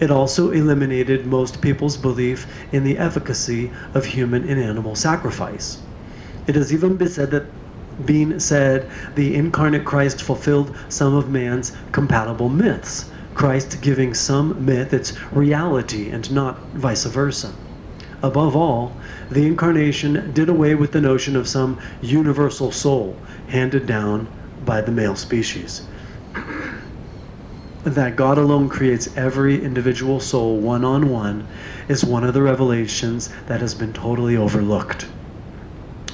It also eliminated most people's belief in the efficacy of human and animal sacrifice. It has even been said the incarnate Christ fulfilled some of man's compatible myths, Christ giving some myth its reality and not vice versa. Above all, the Incarnation did away with the notion of some universal soul handed down by the male species. That God alone creates every individual soul one-on-one is one of the revelations that has been totally overlooked.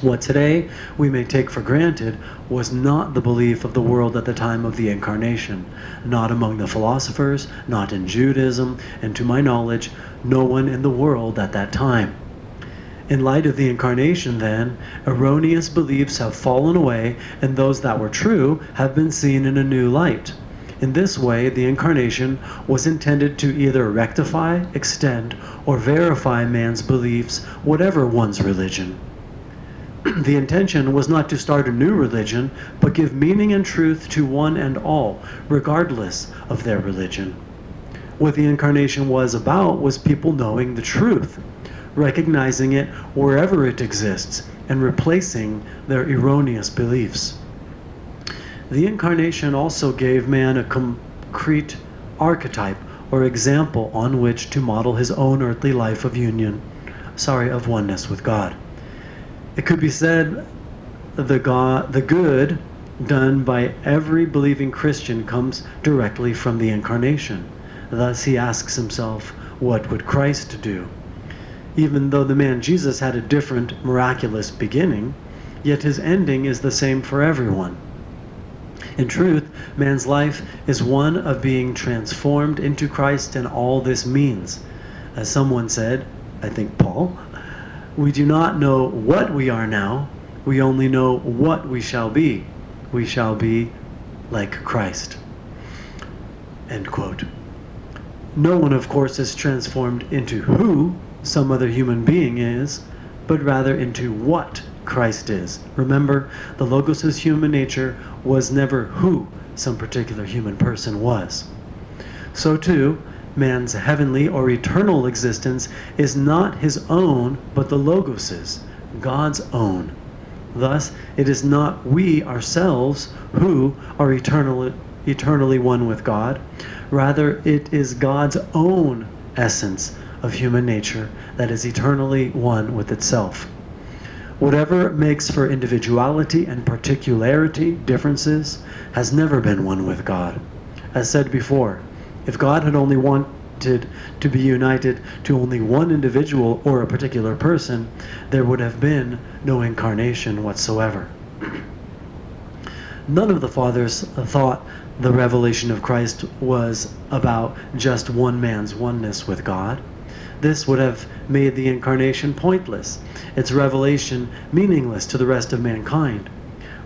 What today we may take for granted was not the belief of the world at the time of the Incarnation, not among the philosophers, not in Judaism, and to my knowledge, no one in the world at that time. In light of the Incarnation, then, erroneous beliefs have fallen away, and those that were true have been seen in a new light. In this way, the Incarnation was intended to either rectify, extend, or verify man's beliefs, whatever one's religion. The intention was not to start a new religion, but give meaning and truth to one and all, regardless of their religion. What the Incarnation was about was people knowing the truth, recognizing it wherever it exists, and replacing their erroneous beliefs. The Incarnation also gave man a concrete archetype or example on which to model his own earthly life of of oneness with God. It could be said the good done by every believing Christian comes directly from the Incarnation. Thus he asks himself, what would Christ do? Even though the man Jesus had a different miraculous beginning, yet his ending is the same for everyone. In truth, man's life is one of being transformed into Christ, and all this means. As someone said, I think Paul, we do not know what we are now, we only know what we shall be. We shall be like Christ. End quote. No one, of course, is transformed into who some other human being is, but rather into what Christ is. Remember, the Logos' human nature was never who some particular human person was. So too, man's heavenly or eternal existence is not his own, but the Logos's, God's own. Thus, it is not we ourselves who are eternally one with God. Rather, it is God's own essence of human nature that is eternally one with itself. Whatever makes for individuality and particularity differences has never been one with God. As said before, if God had only wanted to be united to only one individual or a particular person, there would have been no incarnation whatsoever. None of the fathers thought the revelation of Christ was about just one man's oneness with God. This would have made the Incarnation pointless, its revelation meaningless to the rest of mankind.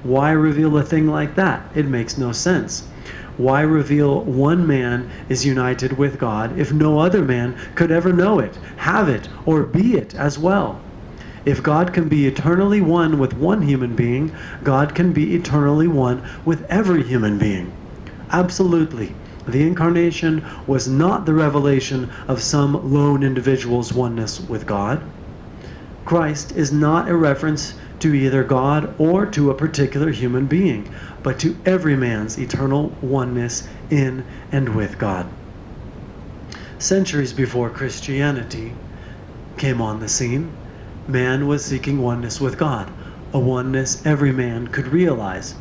Why reveal a thing like that? It makes no sense. Why reveal one man is united with God if no other man could ever know it, have it, or be it as well? If God can be eternally one with one human being, God can be eternally one with every human being. Absolutely. The Incarnation was not the revelation of some lone individual's oneness with God. Christ is not a reference to either God or to a particular human being, but to every man's eternal oneness in and with God. Centuries before Christianity came on the scene, man was seeking oneness with God, a oneness every man could realize.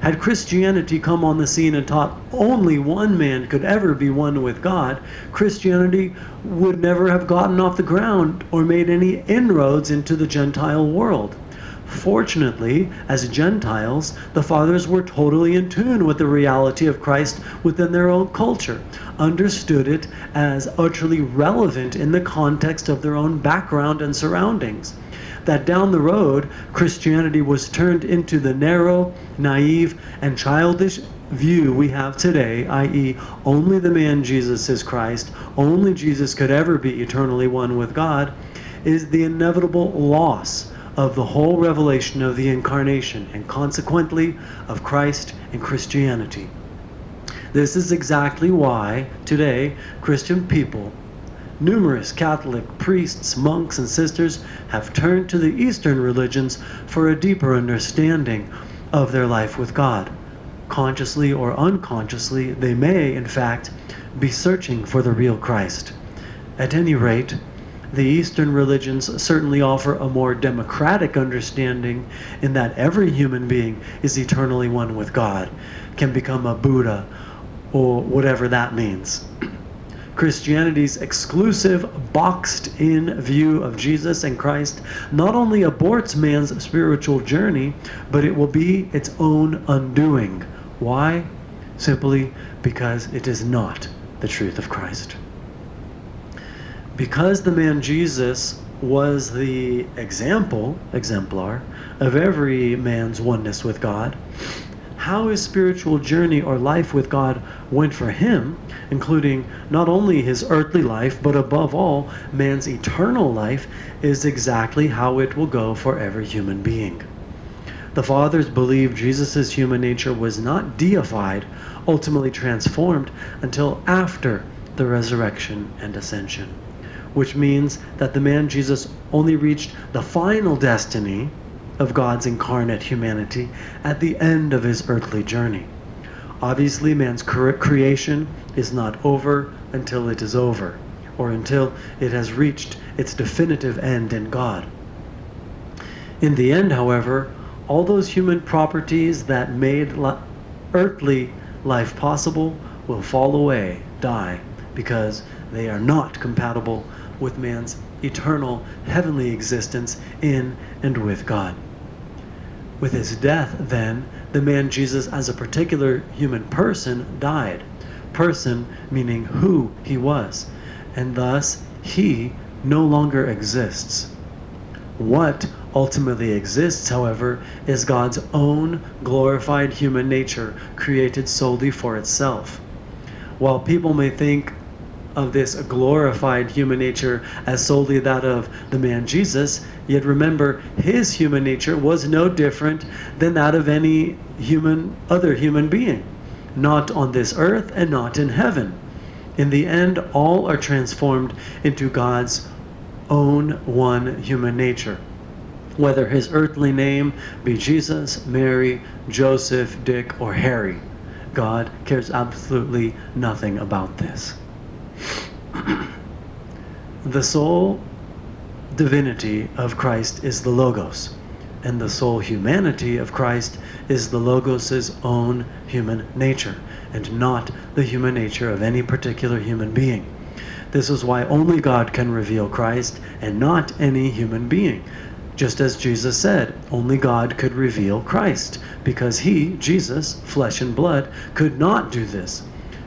Had Christianity come on the scene and taught only one man could ever be one with God, Christianity would never have gotten off the ground or made any inroads into the Gentile world. Fortunately, as Gentiles, the fathers were totally in tune with the reality of Christ within their own culture, understood it as utterly relevant in the context of their own background and surroundings. That down the road, Christianity was turned into the narrow, naive, and childish view we have today, i.e., only the man Jesus is Christ, only Jesus could ever be eternally one with God, is the inevitable loss of the whole revelation of the Incarnation, and consequently of Christ and Christianity. This is exactly why today Christian people, numerous Catholic priests, monks, and sisters have turned to the Eastern religions for a deeper understanding of their life with God. Consciously or unconsciously, they may, in fact, be searching for the real Christ. At any rate, the Eastern religions certainly offer a more democratic understanding in that every human being is eternally one with God, can become a Buddha, or whatever that means. Christianity's exclusive, boxed-in view of Jesus and Christ not only aborts man's spiritual journey, but it will be its own undoing. Why? Simply because it is not the truth of Christ. Because the man Jesus was the exemplar, of every man's oneness with God, how his spiritual journey or life with God went for him, including not only his earthly life, but above all, man's eternal life, is exactly how it will go for every human being. The fathers believed Jesus' human nature was not deified, ultimately transformed, until after the resurrection and ascension, which means that the man Jesus only reached the final destiny of God's incarnate humanity at the end of his earthly journey. Obviously, man's creation is not over until it is over, or until it has reached its definitive end in God. In the end, however, all those human properties that made earthly life possible will fall away, die, because they are not compatible with man's eternal heavenly existence in and with God. With his death, then, the man Jesus as a particular human person died. Person meaning who he was, and thus he no longer exists. What ultimately exists, however, is God's own glorified human nature, created solely for itself. While people may think of this glorified human nature as solely that of the man Jesus, yet remember, his human nature was no different than that of any other human being, not on this earth and not in heaven. In the end, all are transformed into God's own one human nature. Whether his earthly name be Jesus, Mary, Joseph, Dick, or Harry, God cares absolutely nothing about this. The sole divinity of Christ is the Logos, and the sole humanity of Christ is the Logos' own human nature, and not the human nature of any particular human being. This is why only God can reveal Christ, and not any human being. Just as Jesus said, only God could reveal Christ, because he, Jesus, flesh and blood, could not do this.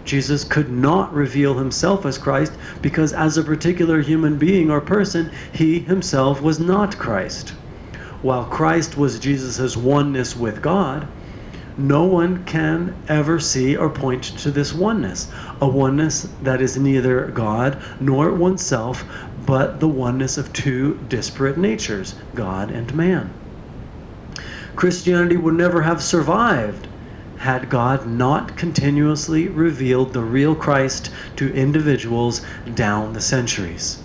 Jesus could not reveal himself as Christ because as a particular human being or person, he himself was not Christ. While Christ was Jesus' oneness with God, no one can ever see or point to this oneness, a oneness that is neither God nor oneself, but the oneness of two disparate natures, God and man. Christianity would never have survived had God not continuously revealed the real Christ to individuals down the centuries.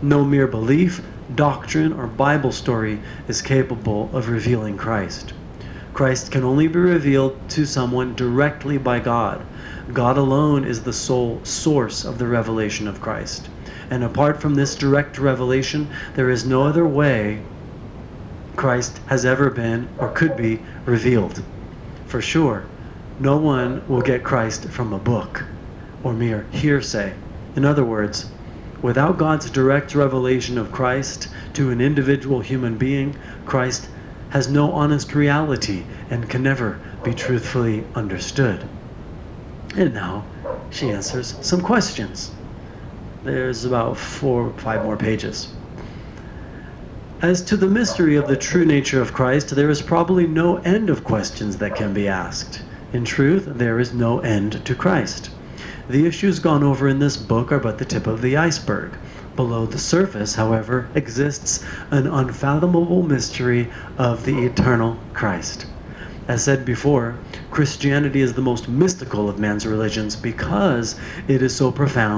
No mere belief, doctrine, or Bible story is capable of revealing Christ. Christ can only be revealed to someone directly by God. God alone is the sole source of the revelation of Christ. And apart from this direct revelation, there is no other way Christ has ever been or could be revealed. For sure, no one will get Christ from a book or mere hearsay. In other words, without God's direct revelation of Christ to an individual human being, Christ has no honest reality and can never be truthfully understood. And now she answers some questions. There's about 4 or 5 more pages. As to the mystery of the true nature of Christ, there is probably no end of questions that can be asked. In truth, there is no end to Christ. The issues gone over in this book are but the tip of the iceberg. Below the surface, however, exists an unfathomable mystery of the eternal Christ. As said before, Christianity is the most mystical of man's religions because it is so profound.